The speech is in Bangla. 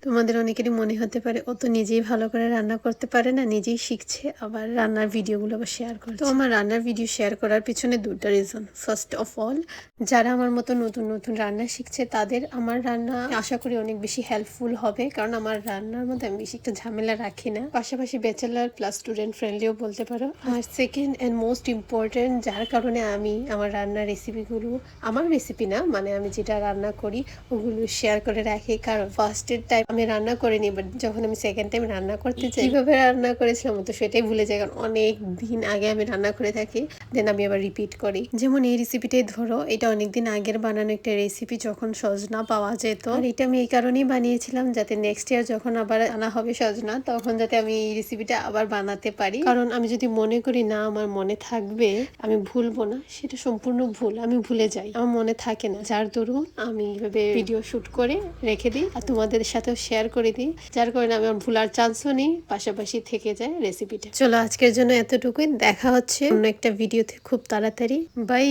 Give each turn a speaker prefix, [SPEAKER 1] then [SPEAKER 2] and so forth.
[SPEAKER 1] তোমাদের অনেকেরই মনে হতে পারে ও তো নিজেই ভালো করে রান্না করতে পারে না, নিজেই শিখছে, আবার রান্নার ভিডিওগুলো আবার শেয়ার করছে। তো আমার রান্নার ভিডিও শেয়ার করার পিছনে দুটো রিজন। ফার্স্ট অফ অল, যারা আমার মতো নতুন নতুন রান্না শিখছে তাদের আমার রান্না আশা করি অনেক বেশি হেল্পফুল হবে, কারণ আমার রান্নার মধ্যে আমি বেশি একটা ঝামেলা রাখি না। পাশাপাশি ব্যাচেলার প্লাস স্টুডেন্ট ফ্রেন্ডলিও বলতে পারো। আর সেকেন্ড অ্যান্ড মোস্ট ইম্পর্টেন্ট, যার কারণে আমি আমার রান্নার রেসিপিগুলো, আমার রেসিপি না মানে আমি যেটা রান্না করি ওগুলো শেয়ার করে রাখি। কারণ ফার্স্টের টাইম আমি রান্না করিনি, বাট যখন আমি সেকেন্ড টাইম রান্না করতে চাই কিভাবে রান্না করেছিলাম তো সেটাই ভুলে যাই, কারণ অনেক দিন আগে আমি রান্না করে থাকি, দেন আমি আবার রিপিট করি। যেমন এই রেসিপিটাই ধরো, এটা অনেকদিন আগের বানানো একটা রেসিপি, যখন সজনা পাওয়া যেত। আর এটা আমি এই কারণেই বানিয়েছিলাম যাতে নেক্সট ইয়ার যখন আবার আনা হবে সজনা, তখন যাতে আমি এই রেসিপিটা আবার বানাতে পারি। কারণ আমি যদি মনে করি না আমার মনে থাকবে, আমি ভুলবো না, সেটা সম্পূর্ণ ভুল। আমি ভুলে যাই, আমার মনে থাকে না, যার দরুন আমি এইভাবে ভিডিও শুট করে রেখে দিই আর তোমাদের সাথেও শেয়ার করে দিই, যার কারণে আমি আমার ভুলার চান্সও নেই, পাশাপাশি থেকে যায় রেসিপিটা। চলো আজকের জন্য এতটুকুই, দেখা হচ্ছে অন্য একটা ভিডিওতে খুব তাড়াতাড়ি। বাই।